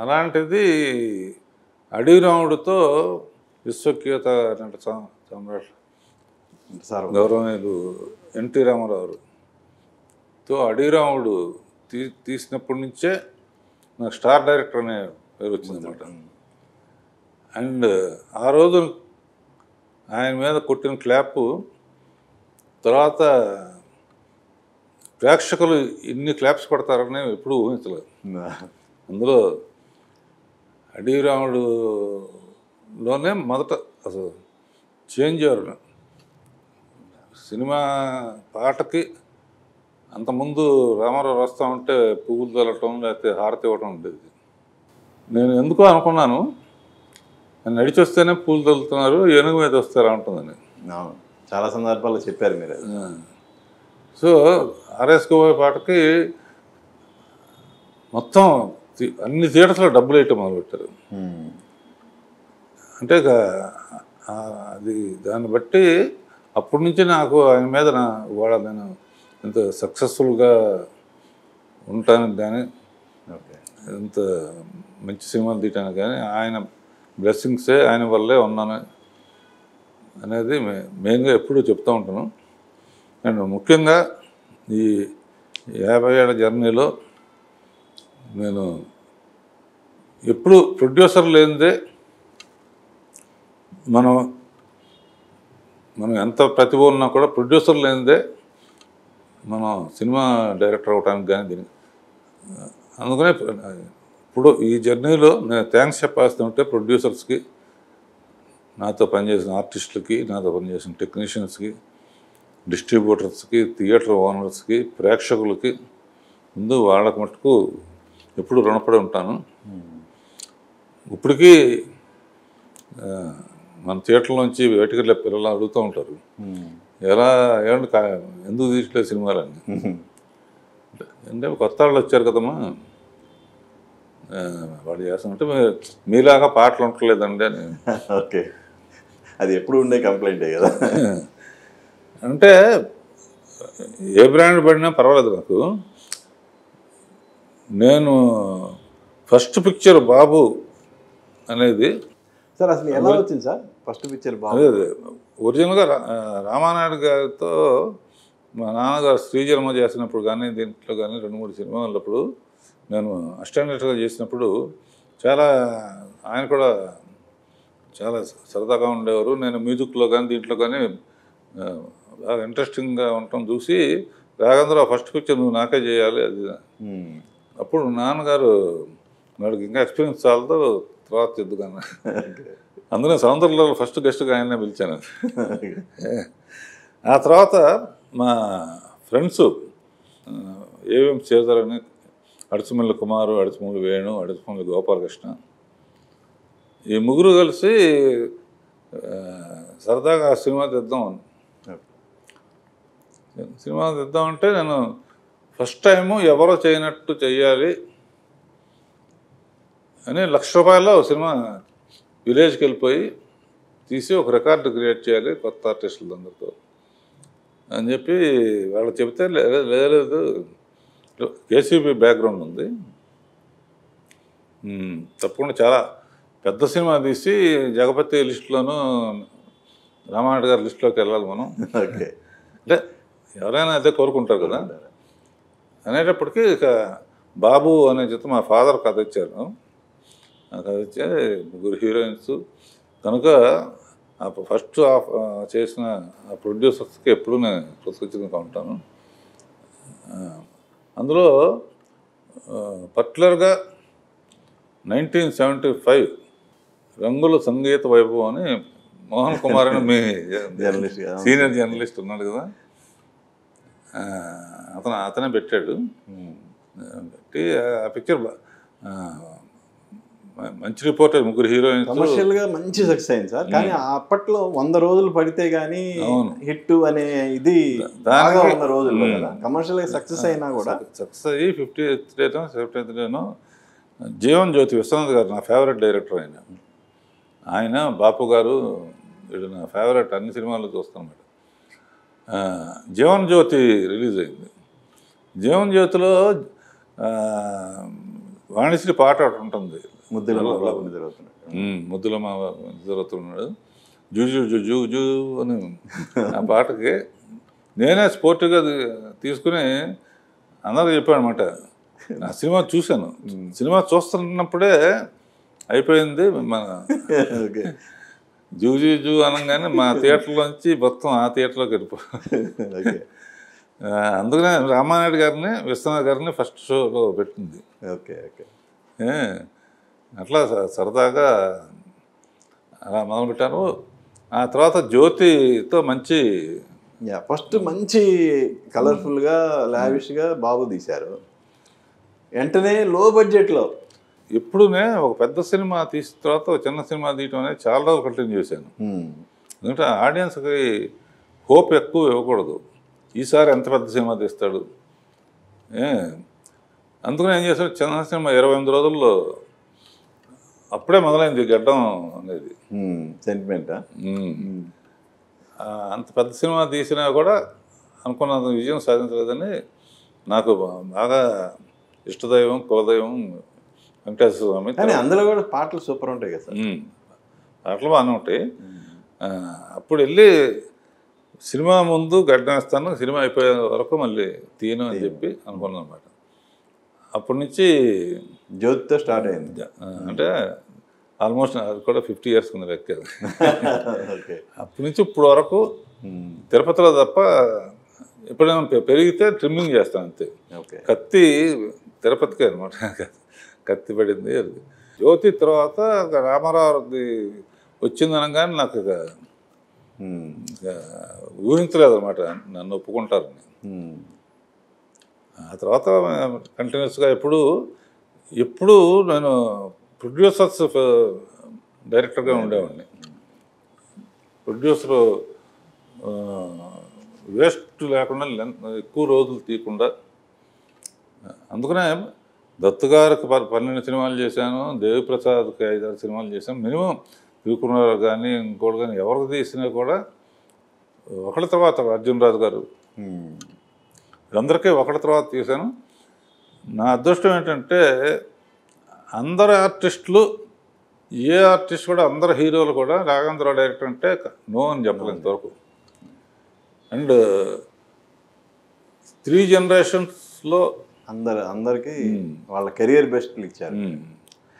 అలాంటిది అడవి రాముడితో విశ్వఖ్యాత నట సమ్రాట్ గౌరవనీయులు ఎన్టీ రామారావుతో అడవి రాముడు తీసినప్పటి నుంచే నాకు స్టార్ డైరెక్టర్ అనే పేరు వచ్చిందన్నమాట. అండ్ ఆ రోజు ఆయన మీద కొట్టిన క్లాపు తర్వాత ప్రేక్షకులు ఇన్ని క్లాప్స్ కొడతారని ఎప్పుడూ ఊహించలేదు. అందులో అడవి రాముడులోనే మొదట అసలు చేంజ్ అయ్యారు. సినిమా పాటకి అంతకుముందు రామారావు వస్తూ ఉంటే పువ్వులు తొలటం లేకపోతే హారతి ఇవ్వటం ఉండేది. నేను ఎందుకో అనుకున్నాను, నడిచి వస్తేనే పూలు తొలుతున్నారు, ఏనుగు మీద వస్తారా ఉంటుందని. చాలా సందర్భాల్లో చెప్పారు మీరు. సో ఆర్ఎస్కోబోయే పాటకి మొత్తం అన్ని థియేటర్స్లో డబ్బులు వేయటం మొదలుపెట్టారు. అంటే అది దాన్ని బట్టి అప్పటి నుంచి నాకు ఆయన మీద నేను ఎంత సక్సెస్ఫుల్గా ఉంటానికి కానీ ఎంత మంచి సినిమాలు తీయటానికి కానీ ఆయన బ్లెస్సింగ్సే, ఆయన వల్లే ఉన్నాను అనేది మెయిన్గా ఎప్పుడూ చెప్తూ ఉంటాను. అండ్ ముఖ్యంగా ఈ 50 ఏళ్ల జర్నీలో నేను ఎప్పుడు ప్రొడ్యూసర్ లేనిదే మనం ఎంత ప్రతిభ ఉన్నా కూడా ప్రొడ్యూసర్ లేనిదే మనం సినిమా డైరెక్టర్ అవ్వడానికి కానీ దీనికి అందుకనే ఇప్పుడు ఈ జర్నీలో నేను థ్యాంక్స్ చెప్పాల్సి ప్రొడ్యూసర్స్కి, నాతో పనిచేసిన ఆర్టిస్టులకి, నాతో పనిచేసిన టెక్నీషియన్స్కి, డిస్ట్రిబ్యూటర్స్కి, థియేటర్ ఓనర్స్కి, ప్రేక్షకులకి ముందు వాళ్ళకి మటుకు ఎప్పుడు రుణపడి ఉంటాను. ఇప్పటికీ మన థియేటర్లోంచి బయటికి వెళ్ళే పిల్లలు అడుగుతూ ఉంటారు, ఏమంటే ఎందుకు తీసలేదు సినిమాలని. అంటే కొత్త వాళ్ళు వచ్చారు కదమ్మా, వాళ్ళు చేస్తామంటే మీలాగా పాటలు ఉండలేదండి అని. ఓకే, అది ఎప్పుడు ఉండే కంప్లైంటే కదా. అంటే ఏ బ్రాండ్ పడినా పర్వాలేదు నాకు. నేను ఫస్ట్ పిక్చర్ బాబు అనేది సార్ అసలు ఎలా వచ్చింది సార్ ఫస్ట్ పిక్చర్ బాబు? అదే ఒరిజినల్గా రామానాయుడు గారితో మా నాన్నగారు శ్రీజన్మ చేసినప్పుడు కానీ దీంట్లో కానీ 2-3 సినిమాలప్పుడు నేను అసిస్టెంట్గా చేసినప్పుడు ఆయన కూడా చాలా సరదాగా ఉండేవారు. నేను మ్యూజిక్లో కానీ దీంట్లో కానీ బాగా ఇంట్రెస్టింగ్గా ఉండటం చూసి, రాఘవేంద్ర ఫస్ట్ పిక్చర్ నువ్వు నాకే చేయాలి అది. అప్పుడు నాన్నగారు వాడికి ఇంకా ఎక్స్పీరియన్స్ చాలతో తర్వాత చెద్దుగాను, అందులో సౌందర్యలో ఫస్ట్ గెస్ట్గా ఆయన్నే పిలిచాను. ఆ తర్వాత మా ఫ్రెండ్స్ ఏవేం చేశారని అడుచుమల్లి కుమారు, అడుచుమల్లి వేణు, అడుచుమల్లి గోపాలకృష్ణ, ఈ ముగ్గురు కలిసి సరదాగా సినిమా తీద్దామంటే నేను ఫస్ట్ టైము ఎవరో చేయనట్టు చెయ్యాలి అని ₹1,00,000 సినిమా విలేజ్కి వెళ్ళిపోయి తీసి ఒక రికార్డు క్రియేట్ చేయాలి కొత్త ఆర్టిస్టులు అందరితో అని చెప్పి వాళ్ళు చెప్తే, లేదు కేసీబీ బ్యాక్గ్రౌండ్ ఉంది, తప్పకుండా చాలా పెద్ద సినిమా తీసి జగపతి లిస్టులోనూ రామానాయుడు గారి లిస్టులోకి వెళ్ళాలి మనం. అంటే ఎవరైనా అదే కోరుకుంటారు కదా. అనేటప్పటికీ ఇక బాబు అనే చిత్రం మా ఫాదర్ కథ ఇచ్చారు. ఆ కథ ఇచ్చే 3 హీరోయిన్స్ కనుక ఫస్ట్ చేసిన ఆ ప్రొడ్యూసర్స్కి ఎప్పుడూ నేను కృతజ్ఞతగా ఉంటాను. అందులో పర్టికులర్గా 1975 రంగుల సంగీత వైభవం అని మోహన్ కుమార్ అని మీ సీనియర్ జర్నలిస్ట్ ఉన్నాడు కదా, అతనే పెట్టాడు. పెట్టి ఆ పిక్చర్ మంచి రిపోర్టర్, 3 హీరోయిన్స్, కమర్షియల్గా మంచి సక్సెస్ అయింది సార్. కానీ అప్పట్లో 100 రోజులు పడితే కానీ హిట్ అనే ఇది బాగా ఉన్న రోజుల్లో కదా, కమర్షియల్గా సక్సెస్ అయినా కూడా సక్సెస్ అయ్యి 58th డేనో జీవన్ జ్యోతి విశ్వనాథ్ గారు నా ఫేవరెట్ డైరెక్టర్. ఆయన బాపు గారు వీడు నా ఫేవరెట్, అన్ని సినిమాల్లో చూస్తాను. జీవన్ జ్యోతి రిలీజ్ అయింది. జీవన్ జ్యోతిలో వాణిశ్రీ పాట ఒకటి ఉంటుంది, ముద్దుల మా బాబు నిద్రపోతున్నాడు. ముద్దుల మా నిద్రపోతున్నాడు, zoo zoo zoo zoo zoo అని ఆ పాటకి నేనే స్పోర్టివ్గా తీసుకుని అందరూ చెప్పాను అనమాట. ఆ సినిమా చూశాను, సినిమా చూస్తున్నప్పుడే అయిపోయింది. మన ఓకే. జూ జూ జూ అనగానే మా థియేటర్లోంచి మొత్తం ఆ థియేటర్లోకి వెళ్ళిపో. ఓకే. అందుకనే రామానాయుడు గారిని, విశ్వనాథ్ గారిని ఫస్ట్ షోలో పెట్టింది. ఓకే. ఓకే. అట్లా సరదాగా అలా మొదలుపెట్టాను. ఆ తర్వాత జ్యోతితో మంచి ఫస్ట్ మంచి కలర్ఫుల్గా లావిష్గా బాబు తీశారు. వెంటనే లో బడ్జెట్లో ఎప్పుడునే ఒక పెద్ద సినిమా తీసిన తర్వాత ఒక చిన్న సినిమా తీయటం అనేది చాలా రోజులు కంటిన్యూ చేశాను. ఎందుకంటే ఆడియన్స్కి హోప్ ఎక్కువ ఇవ్వకూడదు, ఈసారి ఎంత పెద్ద సినిమా తీస్తాడు. అందుకని ఏం చేశాడు, చిన్న సినిమా 28 రోజుల్లో అప్పుడే మొదలైంది గడ్డం అనేది. సెంటిమెంటా? అంత పెద్ద సినిమా తీసినా కూడా అనుకున్నంత విజయం సాధించలేదని నాకు బాగా ఇష్టదైవం, కులదైవం వెంకటేశ్వర స్వామి. కానీ అందులో కూడా పాటలు సూపర్ ఉంటాయి కదా సార్. పాటలు బాగానే ఉంటాయి. అప్పుడు వెళ్ళి సినిమా ముందు గడ్డం వేస్తాను, సినిమా అయిపోయే వరకు మళ్ళీ తీయను అని చెప్పి అనుకున్నాను అనమాట. అప్పటి నుంచి జ్యోతితో స్టార్ట్ అయింది. అంటే ఆల్మోస్ట్ అది కూడా 50 years కింద లెక్క. ఓకే. అప్పటి నుంచి ఇప్పుడు వరకు తిరుపతిలో తప్ప ఎప్పుడైనా పెరిగితే ట్రిమ్మింగ్ చేస్తాను అంతే. ఓకే. కత్తి తిరుపతికే అనమాట, కత్తి పడింది. అది జ్యోతి తర్వాత రామారావుది వచ్చింది అనగానే నాకు ఇక ఊహించలేదు అనమాట నన్ను ఒప్పుకుంటారని. ఆ తర్వాత కంటిన్యూస్గా ఎప్పుడు నేను ప్రొడ్యూసర్స్ డైరెక్టర్గా ఉండేవాడిని. ప్రొడ్యూసర్ వేస్ట్ లేకుండా ఎక్కువ రోజులు తీయకుండా. అందుకనే దత్తు గారికి 12 సినిమాలు చేశాను, దేవిప్రసాద్కి 5-6 సినిమాలు చేశాను. మినిమం తిరుకున్నారు కానీ ఇంకోటి కానీ ఎవరికి తీసినా కూడా ఒకటి తర్వాత అర్జున్ రాజు గారు వీళ్ళందరికీ ఒకటి తర్వాత తీశాను. నా అదృష్టం ఏంటంటే అందరు ఆర్టిస్టులు, ఏ ఆర్టిస్ట్ కూడా, అందరు హీరోలు కూడా రాఘవేంద్రరావు డైరెక్టర్ అంటే నో అని చెప్పలేదు ఇంతవరకు. అండ్ 3 generations అందరికీ వాళ్ళ కెరియర్ బెస్ట్లు ఇచ్చారు.